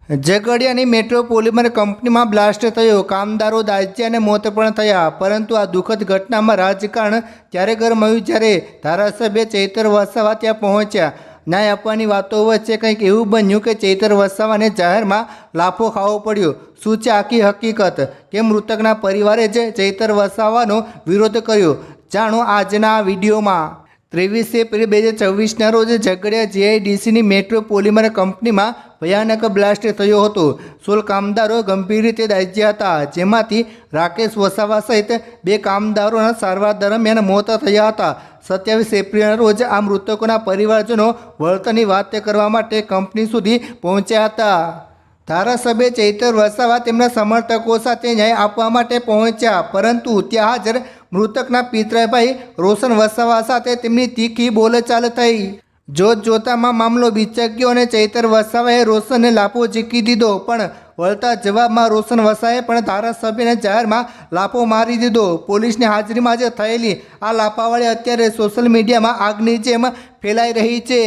ઝઘડિયાની metro polymer કંપનીમાં blast થયો, કામદારો દાઝ્યા અને મોત પણ થયા। પરંતુ આ દુઃખદ ઘટનામાં રાજકારણ ત્યારે ગરમાયું જ્યારે ધારાસભ્ય ચૈતર વસાવા ત્યાં પહોંચ્યા। ન્યાય આપવાની વાતો વચ્ચે કંઈક એવું બન્યું કે ચૈતર વસાવાને જાહેરમાં લાફો ખાવો પડ્યો। શું છે આખી હકીકત? કે મૃતકના પરિવારે જ ચૈતર વસાવાનો વિરોધ કર્યો? જાણો આજના આ વિડીયોમાં। 23 એપ્રિલ 2024ના રોજ ઝઘડિયા જીઆઈડીસીની મેટ્રો પોલિમર કંપનીમાં ભયાનક બ્લાસ્ટ થયો હતો। 16 કામદારો ગંભીર રીતે દાઝ્યા હતા, જેમાંથી રાકેશ વસાવા સહિત 2 કામદારોના સારવાર દરમિયાન મોત થયા હતા। 27 એપ્રિલના રોજ આ મૃતકોના પરિવારજનો વળતરની વાત કરવા માટે કંપની સુધી પહોંચ્યા હતા। ધારાસભ્ય ચૈતર વસાવા તેમના સમર્થકો સાથે ન્યાય આપવા માટે પહોંચ્યા, પરંતુ ત્યાં હાજર મૃતકના પિતરાઈ રોશન વસાવા સાથે તેમની તીખી બોલચાલ થઈ। જોતજોતામાં મામલો બિચક્યો અને ચૈતર વસાવાએ રોશનને લાફો ઝીકી દીધો, પણ વળતા જવાબમાં રોશન વસાવાએ પણ ધારાસભ્યને જાહેરમાં લાફો મારી દીધો। પોલીસની હાજરીમાં જ થયેલી આ લાફાવાળી અત્યારે સોશિયલ મીડિયામાં આગની જેમ ફેલાઈ રહી છે।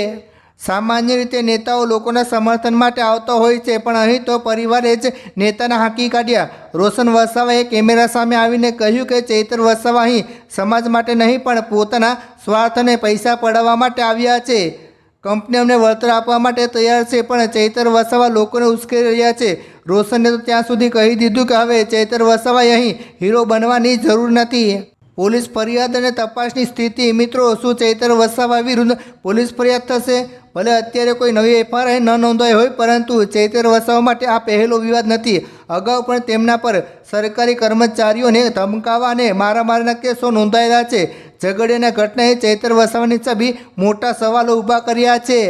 સામાન્ય રીતે નેતાઓ લોકોના સમર્થન માટે આવતા હોય છે, પણ અહીં તો પરિવારે જ નેતાના હાંકી કાઢ્યા। રોશન વસાવાએ કેમેરા સામે આવીને કહ્યું કે ચૈતર વસાવા અહીં સમાજ માટે નહીં પણ પોતાના સ્વાર્થ અને પૈસા પડાવવા માટે આવ્યા છે। કંપની અમને વળતર આપવા માટે તૈયાર છે, પણ ચૈતર વસાવા લોકોને ઉશ્કેરી રહ્યા છે। રોશને તો ત્યાં સુધી કહી દીધું કે હવે ચૈતર વસાવાએ અહીં હીરો બનવાની જરૂર નથી। પોલીસ ફરિયાદ અને તપાસની સ્થિતિ। મિત્રો, શું ચૈતર વસાવા વિરુદ્ધ પોલીસ ફરિયાદ થશે? ભલે અત્યારે કોઈ નવી એફઆઈઆર ન નોંધાઈ હોય, પરંતુ ચૈતર વસાવા માટે આ પહેલો વિવાદ નથી। અગાઉ પણ તેમના પર સરકારી કર્મચારીઓને ધમકાવા અને મારામારીના કેસો નોંધાયેલા છે। ઝઘડિયાના ઘટનાએ ચૈતર વસાવાની છબી મોટા સવાલો ઊભા કર્યા છે।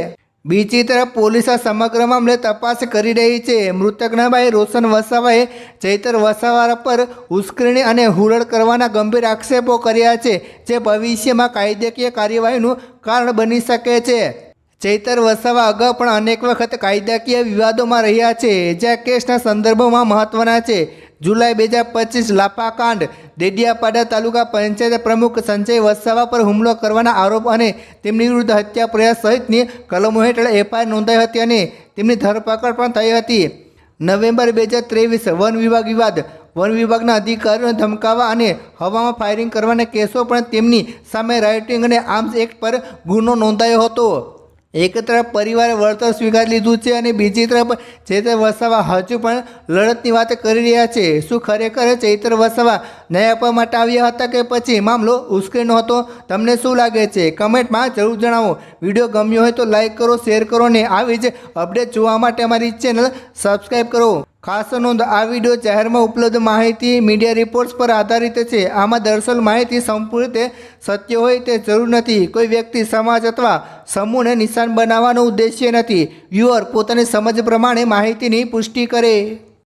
બીજી તરફ પોલીસ આ સમગ્ર મામલે તપાસ કરી રહી છે। મૃતકના ભાઈ રોશન વસાવાએ ચૈતર વસાવા પર ઉશ્કેરણી અને હુરળ કરવાના ગંભીર આક્ષેપો કર્યા છે, જે ભવિષ્યમાં કાયદાકીય કાર્યવાહીનું કારણ બની શકે છે। ચૈતર વસાવા અગાઉ પણ અનેક વખત કાયદાકીય વિવાદોમાં રહ્યા છે, જ્યાં કેસના સંદર્ભમાં મહત્વના છે। જુલાઈ 2025 લાફાકાંડ, ડેડિયાપાડા તાલુકા પંચાયત પ્રમુખ સંજય વસાવા પર હુમલો કરવાના આરોપ અને તેમની વિરુદ્ધ હત્યા પ્રયાસ સહિતની કલમો હેઠળ એફઆઈઆર નોંધાઈ હતી અને તેમની ધરપકડ પણ થઈ હતી। નવેમ્બર 2023 વન વિભાગ વિવાદ, વન વિભાગના અધિકારીઓને ધમકાવવા અને હવામાં ફાયરિંગ કરવાના કેસો પણ તેમની સામે રાયોટિંગ અને આર્મ્સ એક્ટ પર ગુનો નોંધાયો હતો। એક તરફ પરિવારે વળતર સ્વીકારી લીધું છે અને બીજી તરફ ચૈતર વસાવા હજુ પણ લડતની વાત કરી રહ્યા છે। શું ખરેખર ચૈતર વસાવા ન્યાય આપવા માટે આવ્યા હતા કે પછી મામલો ઉશ્કેરનો હતો? તમને શું લાગે છે? કમેન્ટમાં જરૂર જણાવો। વિડીયો ગમ્યો હોય તો લાઈક કરો, શેર કરો અને આવી જ અપડેટ જોવા માટે અમારી ચેનલ સબસ્ક્રાઈબ કરો। ખાસ નોંધ, આ વિડીયો જાહેરમાં ઉપલબ્ધ માહિતી, મીડિયા રિપોર્ટ્સ પર આધારિત છે। આમાં દર્શાવેલ માહિતી સંપૂર્ણ રીતે સત્ય હોય તે જરૂર નથી। કોઈ વ્યક્તિ, સમાજ અથવા સમૂહને નિશાન બનાવવાનો ઉદ્દેશ્ય નથી। વ્યુઅર પોતાની સમજ પ્રમાણે માહિતીની પુષ્ટિ કરે।